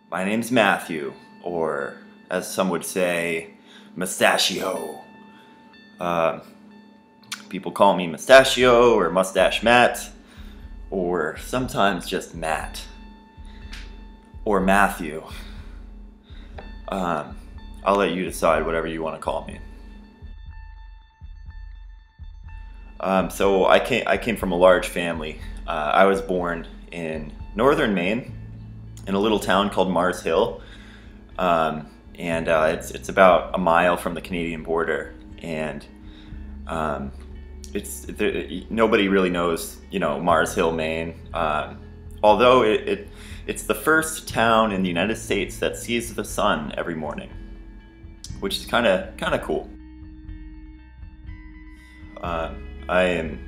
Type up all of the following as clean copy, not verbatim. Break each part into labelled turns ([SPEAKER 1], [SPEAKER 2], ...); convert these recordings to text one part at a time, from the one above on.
[SPEAKER 1] My name's Matthew, or as some would say, Mustachio. People call me Mustachio or Mustache Matt, or sometimes just Matt, or Matthew. I'll let you decide whatever you want to call me. So I came from a large family. I was born in northern Maine, in a little town called Mars Hill, and it's about a mile from the Canadian border, and nobody really knows, Mars Hill, Maine. Although it's the first town in the United States that sees the sun every morning, which is kind of cool. I am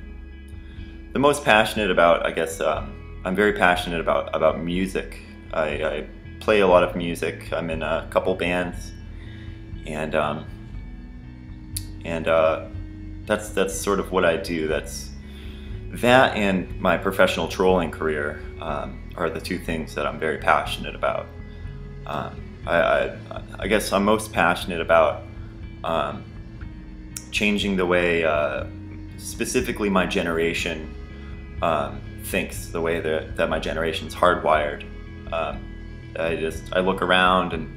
[SPEAKER 1] the most passionate about, I'm very passionate about music. I play a lot of music. I'm in a couple bands, and that's sort of what I do. That and my professional trolling career are the two things that I'm very passionate about. I guess I'm most passionate about changing the way, specifically my generation thinks, the way that my generation's hardwired. I look around and,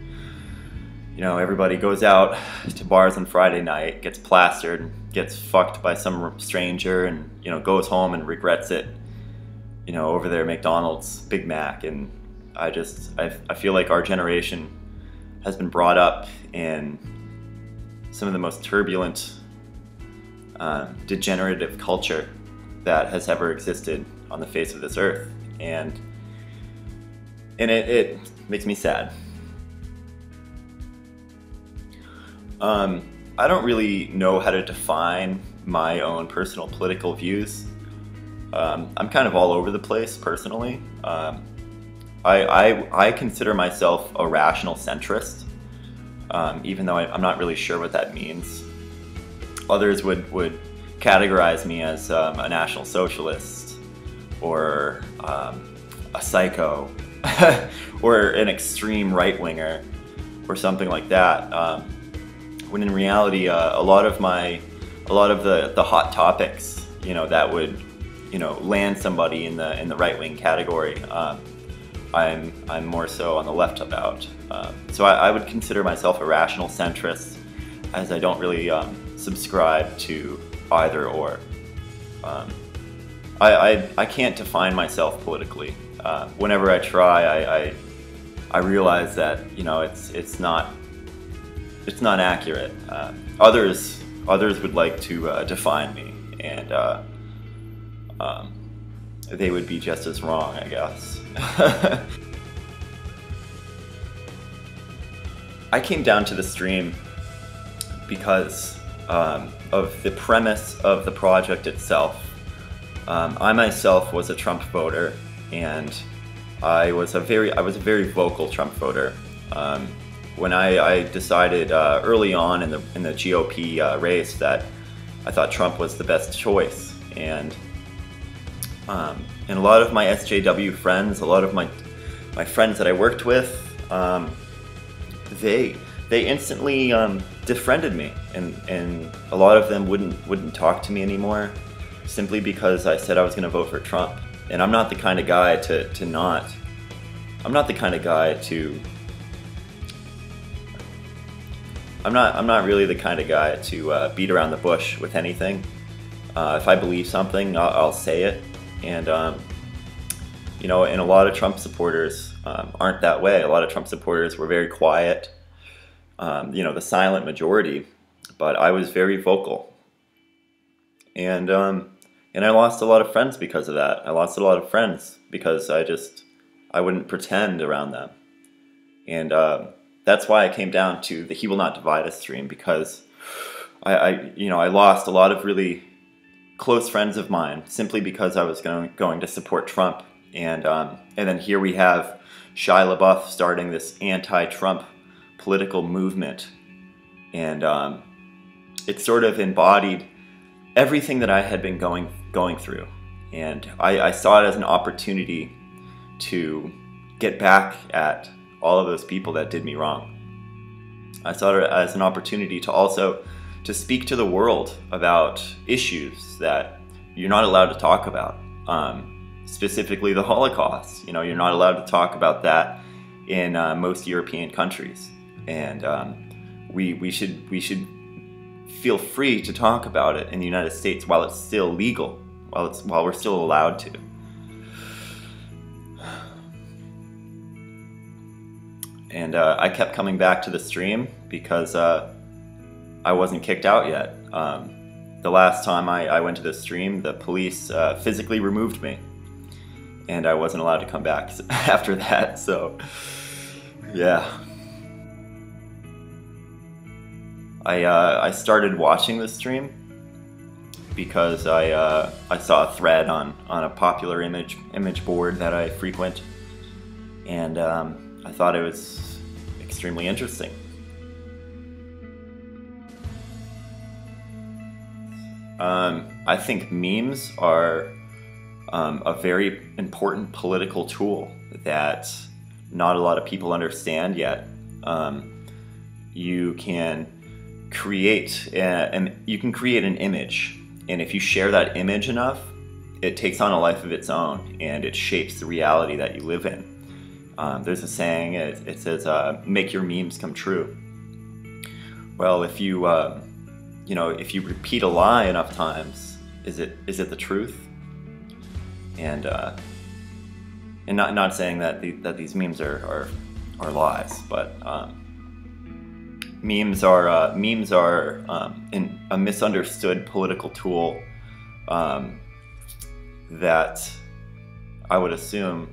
[SPEAKER 1] everybody goes out to bars on Friday night, gets plastered, and gets fucked by some stranger, and, goes home and regrets it, over their McDonald's Big Mac. And I feel like our generation has been brought up in some of the most turbulent, degenerative culture that has ever existed on the face of this earth. And it makes me sad. I don't really know how to define my own personal political views. I'm kind of all over the place personally. I consider myself a rational centrist, even though I'm not really sure what that means. Others would categorize me as a National Socialist, or a psycho, or an extreme right-winger, or something like that. When in reality, a lot of the hot topics, that would, land somebody in the right-wing category, I'm more so on the left about. So I would consider myself a rational centrist, as I don't really subscribe to either or. I can't define myself politically. Whenever I try, I realize that it's not accurate. Others would like to define me, and they would be just as wrong, I guess. I came down to the stream because of the premise of the project itself. I myself was a Trump voter, and I was a very vocal Trump voter. When I decided early on in the GOP race that I thought Trump was the best choice, and a lot of my SJW friends, a lot of my friends that I worked with, they instantly defriended me, and a lot of them wouldn't talk to me anymore, simply because I said I was going to vote for Trump. And I'm not the kind of guy I'm not really the kind of guy to beat around the bush with anything. If I believe something, I'll say it. And and a lot of Trump supporters aren't that way. A lot of Trump supporters were very quiet, the silent majority. But I was very vocal, and I lost a lot of friends because of that. I lost a lot of friends because I wouldn't pretend around them, and that's why I came down to the "He Will Not Divide Us" stream, because I lost a lot of really close friends of mine simply because I was going to support Trump, and then here we have Shia LaBeouf starting this anti-Trump political movement, and it sort of embodied everything that I had been going through, and I saw it as an opportunity to get back at all of those people that did me wrong. I saw it as an opportunity to also to speak to the world about issues that you're not allowed to talk about. Specifically the Holocaust. You know, you're not allowed to talk about that in most European countries, and we should feel free to talk about it in the United States while it's still legal, while we're still allowed to. And I kept coming back to the stream because I wasn't kicked out yet. The last time I went to the stream, the police physically removed me, and I wasn't allowed to come back after that. So, yeah. I started watching the stream because I saw a thread on a popular image board that I frequent, and I thought it was extremely interesting. I think memes are a very important political tool that not a lot of people understand yet. You can create an image, and if you share that image enough, it takes on a life of its own, and it shapes the reality that you live in. There's a saying, it says, make your memes come true. Well, if you if you repeat a lie enough times, is it the truth? And not saying that these memes are lies, but memes are a misunderstood political tool that I would assume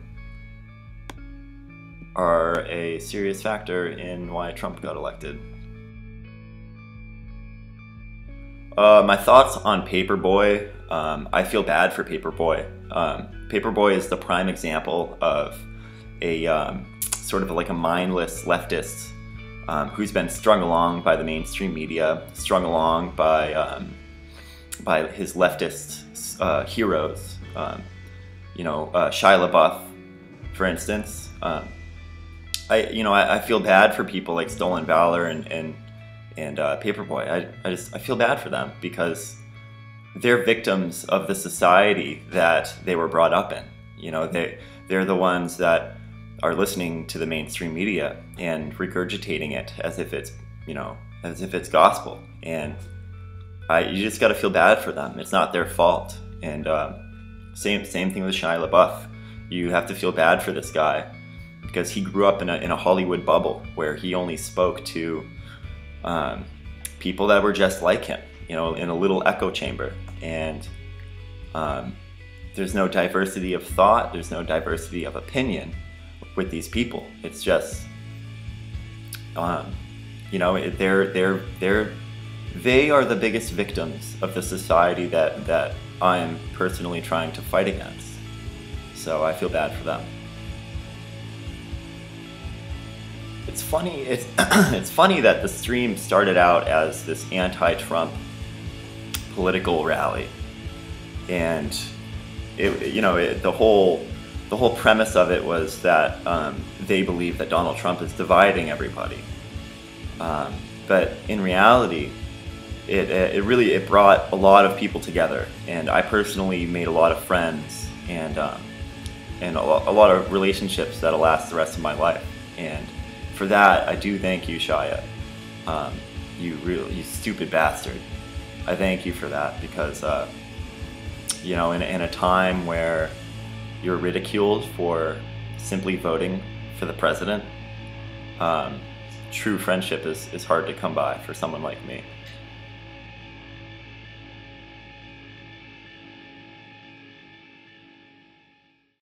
[SPEAKER 1] are a serious factor in why Trump got elected. My thoughts on Paperboy. I feel bad for Paperboy. Paperboy is the prime example of a sort of like a mindless leftist who's been strung along by the mainstream media, strung along by his leftist heroes. Shia LaBeouf, for instance. I feel bad for people like Stolen Valor and Paperboy. I feel bad for them because they're victims of the society that they were brought up in. You know, they're the ones that are listening to the mainstream media and regurgitating it as if it's gospel. And you just got to feel bad for them. It's not their fault. And same thing with Shia LaBeouf. You have to feel bad for this guy because he grew up in a Hollywood bubble where he only spoke to people that were just like him, in a little echo chamber. And there's no diversity of thought, there's no diversity of opinion with these people. It's just, they are the biggest victims of the society that I'm personally trying to fight against. So I feel bad for them. It's funny. It's funny that the stream started out as this anti-Trump political rally, and the whole premise of it was that they believe that Donald Trump is dividing everybody. But in reality, it really brought a lot of people together, and I personally made a lot of friends and a lot of relationships that'll last the rest of my life. And for that, I do thank you, Shia. You stupid bastard. I thank you for that because, in a time where you're ridiculed for simply voting for the president, true friendship is hard to come by for someone like me.